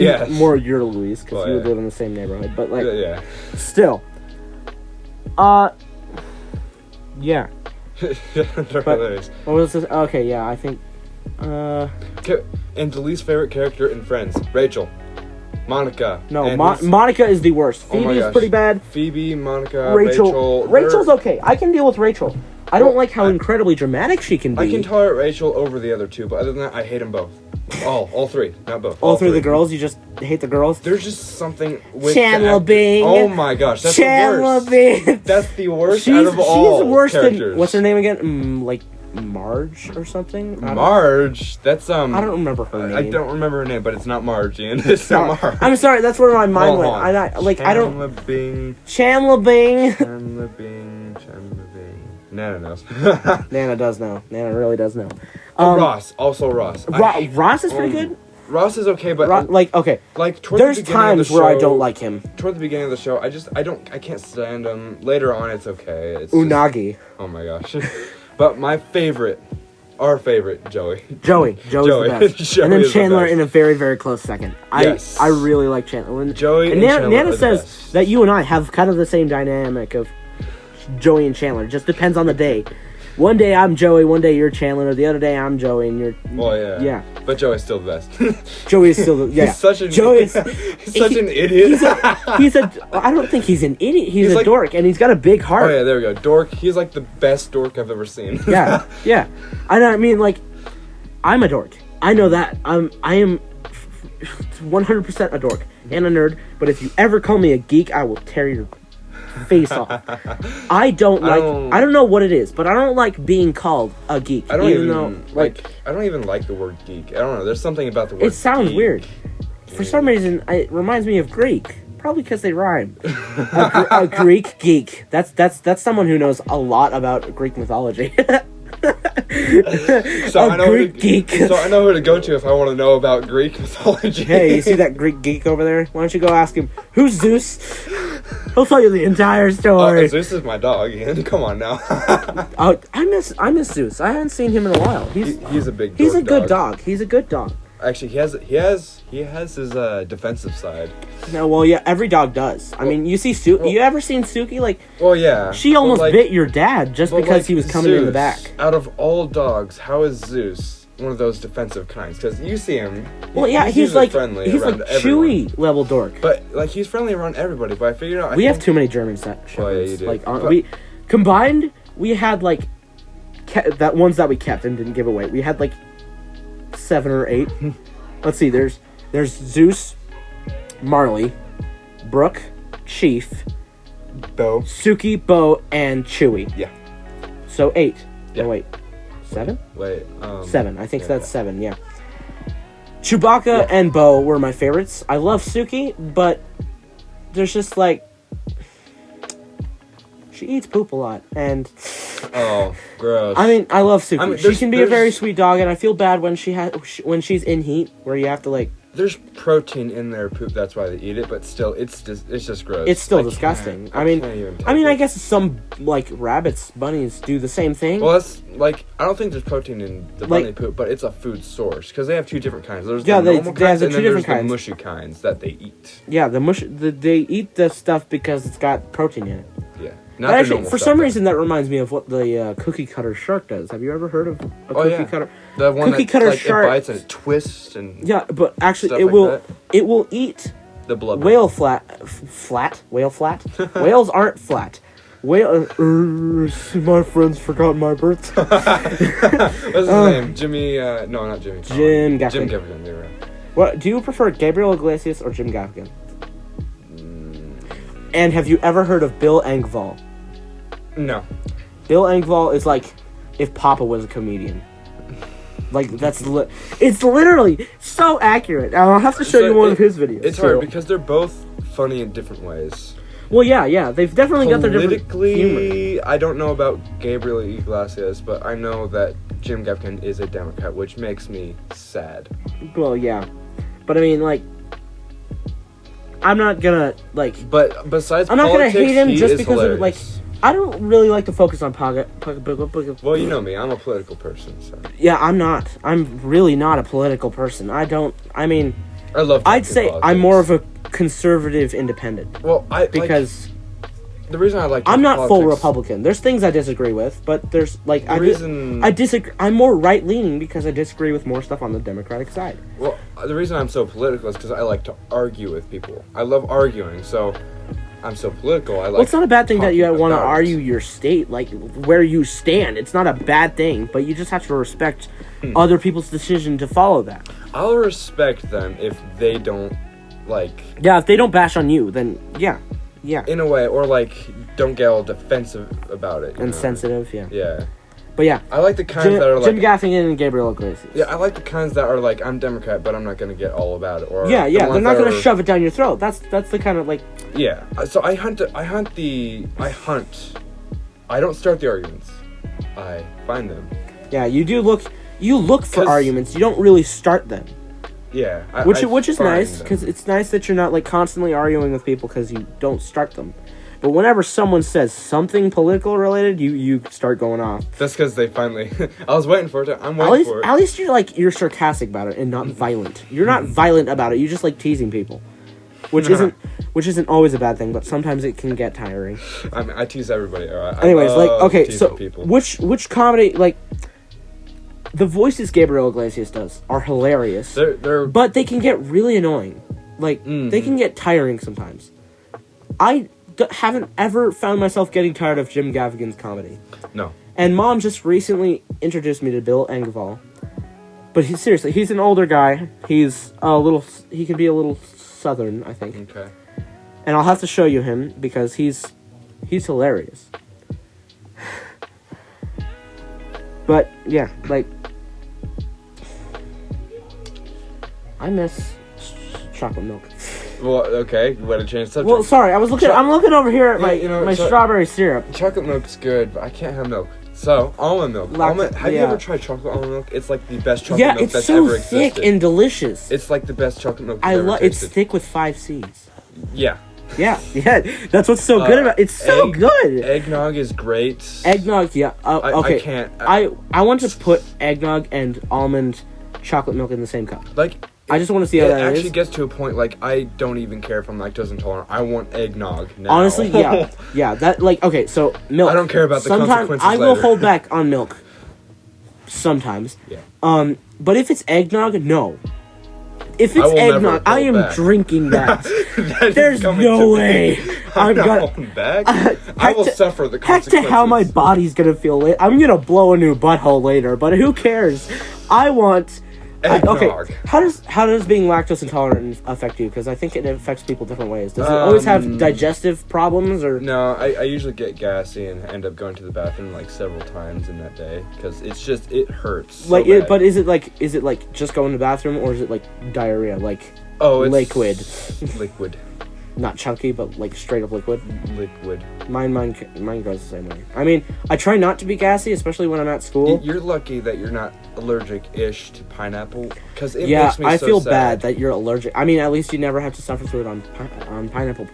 Yeah. More your Louise, because Well, you would yeah. live in the same neighborhood. But, like, Yeah. still. Yeah. They're hilarious. What was this? Okay, yeah, I think, And the least favorite character in Friends, Rachel. Monica. no, and Monica is the worst. Oh my Phoebe's gosh. pretty bad. Phoebe, Monica, Rachel's Rachel. okay. I can deal with Rachel. I don't like how incredibly dramatic she can be. I can tolerate Rachel over the other two, but other than that, I hate them both. All three, not both. all three of the girls, you just hate the girls? There's just something with Chandler Bing. Oh my gosh, that's Chandler the worst. Bing. That's the worst out of all She's worse characters. than, what's her name again? Like Marge or something? Marge. That's I don't remember her name. I don't remember her name, but it's not Marge, Ian. It's not Marge. I'm sorry, that's where my mind went. Hold on. I don't. Chandler Bing. Chandler Bing. Chandler Bing. Nana knows. Nana does know. Nana really does know. Ross. Also Ross. Ross is pretty good. Ross is okay, but okay. Like toward There's the beginning of the times where I show- don't like him. Toward the beginning of the show, I can't stand him. Later on, it's okay. It's Unagi. oh my gosh. But our favorite, Joey. Joey's the best. Joey and then is the Chandler best. in a very, very close second. Yes. I really like Chandler. Joey and Nana, Chandler are Nana the says best. that you and I have kind of the same dynamic of Joey and Chandler. It just depends on the day. One day I'm Joey, one day you're Chandler, the other day I'm Joey and you're... Well, yeah. Yeah. But Joey's still the best. Joey is still... Yeah. He's such an Joey is... he's such an idiot. I don't think he's an idiot. He's a like- dork, and he's got a big heart. Oh yeah, there we go. Dork. He's like the best dork I've ever seen. Yeah, yeah. I mean, like, I'm a dork. I know that. I am 100% a dork and a nerd. But if you ever call me a geek, I will tear your face off. I don't know what it is, but I don't like being called a geek. I don't even though, I don't even like the word geek. I don't know. There's something about the word. It sounds geek. weird. For some reason, it reminds me of Greek. Probably because they rhyme. A Greek geek. That's someone who knows a lot about Greek mythology. So I know Greek geek. So I know who to go to if I want to know about Greek mythology. Hey, you see that Greek geek over there? Why don't you go ask him, who's Zeus? He'll tell you the entire story. Zeus is my dog, Ian. Come on now. Oh, I miss Zeus. I haven't seen him in a while. He's a big. He's a dork good dog. He's a good dog. Actually, he has his defensive side. No, well, yeah, every dog does. I mean, you see Suki. You ever seen Suki? Like, well, yeah. she almost bit your dad just because he was coming in the Zeus, back. Out of all dogs, how is Zeus one of those defensive kinds? Because you see him. Well, yeah, he's usually like friendly. he's like around everyone. Chewy level dork. But like he's friendly around everybody. But I figured out We have too many German shepherds. Oh, yeah, you do. Like, But- we combined, we had like that ones that we kept and didn't give away. We had like 7 or 8. Let's see. There's Zeus, Marley, Brooke, Chief, Bo. Suki, Bo, and Chewy. Yeah. So 8. Yeah. Oh wait, 7? Wait. 7. I think yeah, that's yeah. 7. Yeah. Chewbacca and Bo were my favorites. I love Suki, but there's just like she eats poop a lot, and Oh, gross. I mean, I love Suki. I mean, she can be a there's- very sweet dog, and I feel bad when when she's in heat, where you have to like. There's protein in their poop. That's why they eat it. But still, it's just gross. It's still I disgusting. can't I mean, even take I it. guess some like rabbits, bunnies do the same thing. Well, that's like I don't think there's protein in the bunny Like- poop, but it's a food source because they have 2 different kinds. There's Yeah, the they normal have kinds the and 2 then different there's kinds. the mushy kinds that they eat. Yeah, they eat the stuff because it's got protein in it. Yeah, But not the actually, normal for stuff, some though. reason, that reminds me of what the cookie cutter shark does. Have you ever heard of a Oh, cookie yeah. cutter? The one Cookie that cutter like, shark- it bites and it twists and Yeah, but actually, Stuff it like will that. it will eat the blubber. whale flat. Whale flat. Whales aren't flat. My friends forgot my birth. What's his name? Jimmy? No, not Jimmy. Jim Gaffigan. Jim Gaffigan. You're right. What do you prefer, Gabriel Iglesias or Jim Gaffigan? And have you ever heard of Bill Engvall? No. Bill Engvall is like if Papa was a comedian. Like it's literally so accurate. I'll have to show you one of his videos. It's too. hard because they're both funny in different ways. Well, yeah, they've definitely got their different humor. Politically, I don't know about Gabriel Iglesias, but I know that Jim Gaffigan is a Democrat, which makes me sad. Well, yeah, but I mean, like, I'm not gonna like. But besides I'm not gonna politics, hate him he just is because of like. hilarious. I don't really like to focus on Well, you know me, I'm a political person, so. Yeah, I'm not. I'm really not a political person. I mean, I love. I'd say politics. I'm more of a conservative independent. Well, because the reason I like. I'm not politics, full Republican. There's things I disagree with, but there's like I disagree. I'm more right leaning because I disagree with more stuff on the Democratic side. Well, the reason I'm so political is because I like to argue with people. I love arguing, so I'm so political. I like. Well, it's not a bad thing that you want to about it. argue your state, like where you stand. It's not a bad thing, but you just have to respect other people's decision to follow that. I'll respect them if they don't like. Yeah, if they don't bash on you, then yeah. In a way, or like don't get all defensive about it. And sensitive, yeah. Yeah. But yeah. I like the kinds that are like. Jim Gaffigan and Gabriel Iglesias. Yeah, I like the kinds that are like, I'm Democrat, but I'm not gonna get all about it. Or yeah, they're not gonna shove it down your throat. That's the kind of like. Yeah, so I hunt. I don't start the arguments. I find them. Yeah, you do look. You look for arguments. You don't really start them. Yeah, which is nice because it's nice that you're not like constantly arguing with people because you don't start them. But whenever someone says something political related, you start going off. That's because they finally. I was waiting for it. I'm waiting for it. At least you're sarcastic about it and not violent. You're not violent about it. You just like teasing people, which isn't always a bad thing. But sometimes it can get tiring. I tease everybody. Anyways, like okay, so people. which comedy like. The voices Gabriel Iglesias does are hilarious. But they can get really annoying. Like, they can get tiring sometimes. I haven't ever found myself getting tired of Jim Gaffigan's comedy. No. And Mom just recently introduced me to Bill Engvall. But he's an older guy. He can be a little southern, I think. Okay. And I'll have to show you him because he's hilarious. But, yeah, like... I miss chocolate milk. Well, okay, you want to change subject. Well, sorry, I'm looking over here at my strawberry syrup. Chocolate milk's good, but I can't have milk. So, almond milk. Have you ever tried chocolate almond milk? It's like the best chocolate milk that's ever existed. Yeah, it's so thick and delicious. It's like the best chocolate milk ever tasted. It's thick with 5 C's. Yeah. Yeah, that's what's so good about it. It's so good. Eggnog is great. Eggnog, yeah. Okay. I can't. I want to put eggnog and almond chocolate milk in the same cup. Like... I just want to see how that is. It actually gets to a point, like, I don't even care if I'm lactose intolerant. I want eggnog now. Honestly, yeah. Yeah, that, like, okay, so, milk. I don't care about the consequences I will hold back on milk. Sometimes. Yeah. But if it's eggnog, no. If it's eggnog, I am drinking that. There's no way. I'm not holding back. I will suffer the consequences. Heck to how my body's gonna feel later. I'm gonna blow a new butthole later, but who cares? I want... Eggnog. How does being lactose intolerant affect you? Because I think it affects people different ways. Does it always have digestive problems or? No, I usually get gassy and end up going to the bathroom like several times in that day because it hurts. Like, so bad. But is it like just going to the bathroom or is it like diarrhea? Like it's liquid. Liquid. Not chunky, but like straight up liquid. Liquid. Mine goes the same way. I mean, I try not to be gassy, especially when I'm at school. You're lucky that you're not allergic-ish to pineapple, because it makes me so I feel sad. bad that you're allergic. I mean, at least you never have to suffer through it on pineapple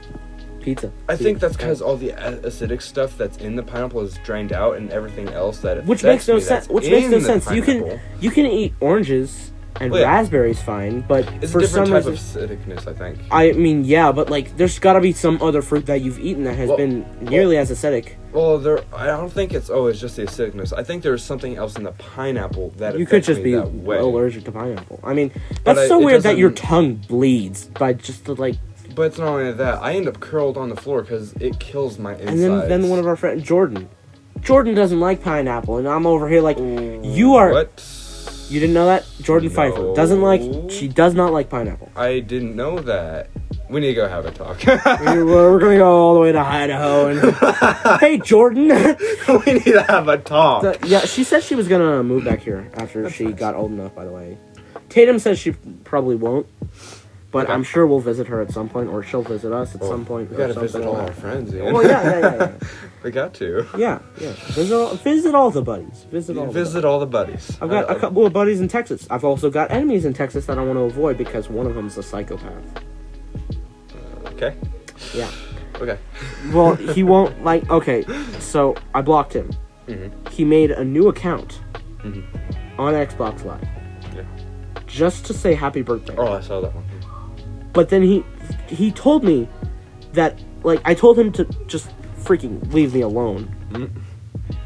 pizza. I think that's because all the acidic stuff that's in the pineapple is drained out, and everything else that which makes no sense. You can eat oranges. And raspberries fine, but it's for a different some type reason, of acidicness, I think. I mean, yeah, but like, there's got to be some other fruit that you've eaten that has been nearly as acidic. Well, I don't think it's always just the acidicness. I think there's something else in the pineapple that you could just be allergic to pineapple. I mean, that's so weird that your tongue bleeds by just the like. But it's not only that. I end up curled on the floor because it kills my insides. And then one of our friends, Jordan doesn't like pineapple, and I'm over here like, you are. What? You didn't know that? Jordan Pfeiffer she does not like pineapple. I didn't know that. We need to go have a talk. We're going to go all the way to Idaho and... Hey, Jordan! We need to have a talk. She said she was going to move back here after she got old enough, by the way. Tatum says she probably won't. But I'm sure we'll visit her at some point, or she'll visit us at some point. We gotta visit all our friends, yeah. Well, yeah. We got to. Yeah. Visit all the buddies. Visit all the buddies. I've got a couple of buddies in Texas. I've also got enemies in Texas that I want to avoid because one of them is a psychopath. Okay. Yeah. Okay. Well, he won't like... Okay, so I blocked him. Mm-hmm. He made a new account on Xbox Live. Yeah. Just to say happy birthday. Oh, I saw that one. But then he told me that, like, I told him to just freaking leave me alone.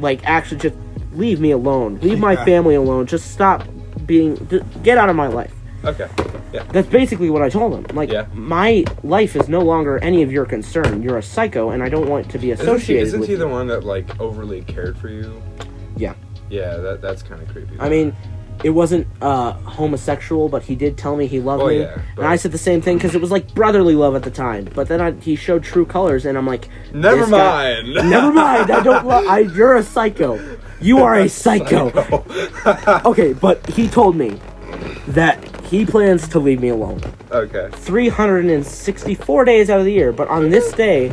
Like, actually, just leave me alone. Leave my family alone. Just stop get out of my life. Okay. Yeah. That's basically what I told him. Like, my life is no longer any of your concern. You're a psycho, and I don't want to be associated isn't with he you. the one that, like, overly cared for you? Yeah. Yeah, that's kind of creepy. I mean, it wasn't homosexual, but he did tell me he loved me. Yeah, and I said the same thing, because it was like brotherly love at the time. But then he showed true colors, and I'm like, never mind. Never mind. I don't love... You're a psycho. You are a psycho. Okay, but he told me that he plans to leave me alone. Okay. 364 days out of the year, but on this day,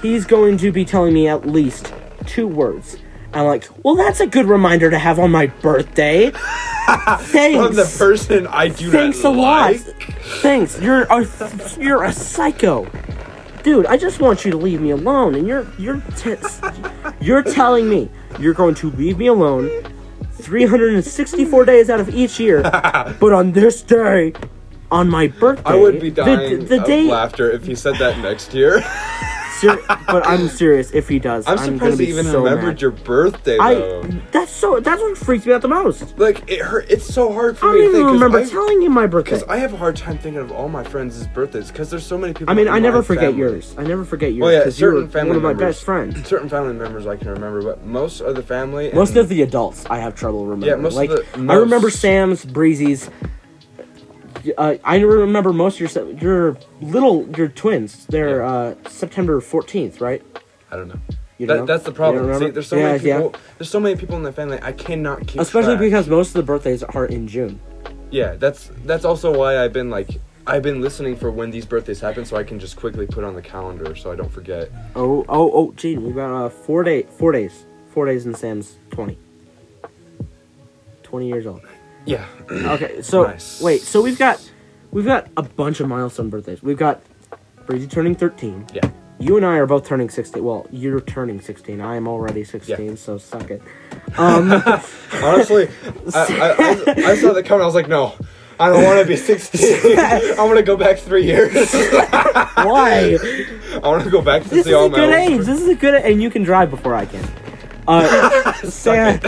he's going to be telling me at least 2 words. I'm like, well, that's a good reminder to have on my birthday. Thanks. From the person I do Thanks not like. Thanks a lot. Thanks. You're a psycho. Dude, I just want you to leave me alone, and you're telling me you're going to leave me alone 364 days out of each year, but on this day, on my birthday... I would be dying the of day, laughter if he said that next year. But I'm serious, if he does, I'm gonna surprised be he even so remembered mad. your birthday, though. That's what freaks me out the most. Like, it's so hard for I me don't to think. even remember telling you my birthday. Because I have a hard time thinking of all my friends' birthdays, because there's so many people. I mean, in I never my forget family. yours. I never forget yours. Well, yeah, because you're certain family one of my members, best friends. Certain family members I can remember, but most of the family... Most of the adults, I have trouble remembering. Yeah, most like, of the... I remember Sam's, Breezy's. I remember most of your twins. They're September 14th, right? I don't know. You don't know? That's the problem. See, there's so many people. Yeah. There's so many people in the family. I cannot keep. Especially track. because most of the birthdays are in June. Yeah, that's also why I've been listening for when these birthdays happen, so I can just quickly put on the calendar so I don't forget. Oh, Gene, we got 4 days. 4 days, and Sam's 20 years old. Yeah. Okay, so nice. Wait, so we've got a bunch of milestone birthdays. We've got Breezy turning 13. Yeah. You and I are both turning 16. Well, you're turning 16. I am already 16, so suck it. Honestly, I saw that coming. I was like, no, I don't want to be 16. I want to go back 3 years. Why? I want to go back to This see is all a my good old age. This is a good, and you can drive before I can. Sam,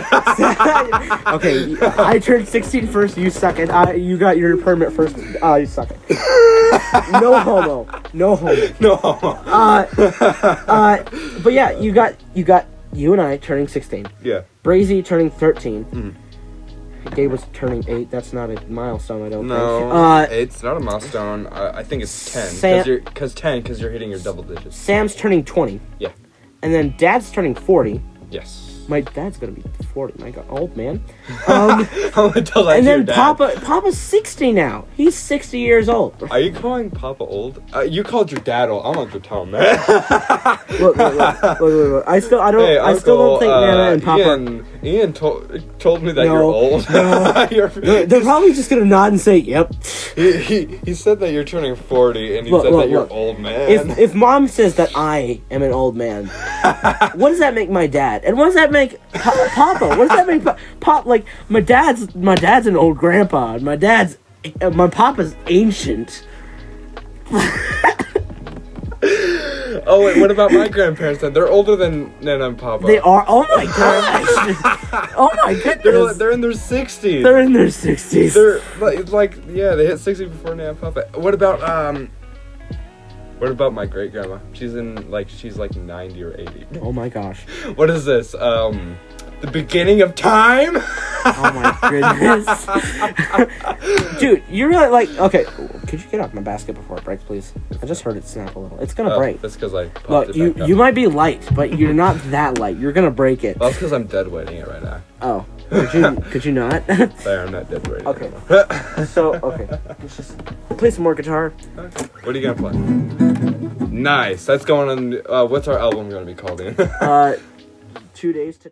okay, I turned 16 first. You suck it. You got your permit first. You suck it. No homo. No homo. No homo. But yeah, you got you and I turning 16. Yeah. Brazy turning 13. Mm. Gabe was turning 8. That's not a milestone, I don't No, think. it's not a milestone. I think it's 10. Because you're hitting your double digits. Sam's turning 20. Yeah. And then Dad's turning 40. Yes. My dad's gonna be 40. My God, old man. I'm gonna tell that And to then your dad. Papa's 60 now. He's 60 years old. Are you calling Papa old? You called your dad old. I'm not gonna tell him that. Look. I still don't think Nana and Papa. Ian told me that you're old. No. They're probably just gonna nod and say, "Yep." He said that you're turning 40, and he said that you're old man. If Mom says that I am an old man, what does that make my dad? And what does that make Papa? What does that make Pop? Like my dad's an old grandpa. And my Papa's ancient. Oh wait, what about my grandparents then? They're older than Nana and Papa. They are. Oh my gosh. Oh my goodness. They're in their 60s. They're in their 60s. They're they hit 60 before Nana and Papa. What about my great grandma? She's 90 or 80. Oh my gosh. What is this? The beginning of time? Oh my goodness. Dude, you're really okay, could you get off my basket before it breaks, please? I just heard it snap a little. It's gonna break. That's because I popped Look, it back up. you might be light, but you're not that light. You're gonna break it. Well, that's because I'm dead weighting it right now. Oh. Could you not? Sorry, I'm not dead weighting it. Okay. So, let's just play some more guitar. Okay. What are you gonna play? Nice. That's going on. What's our album gonna be called in? 2 days to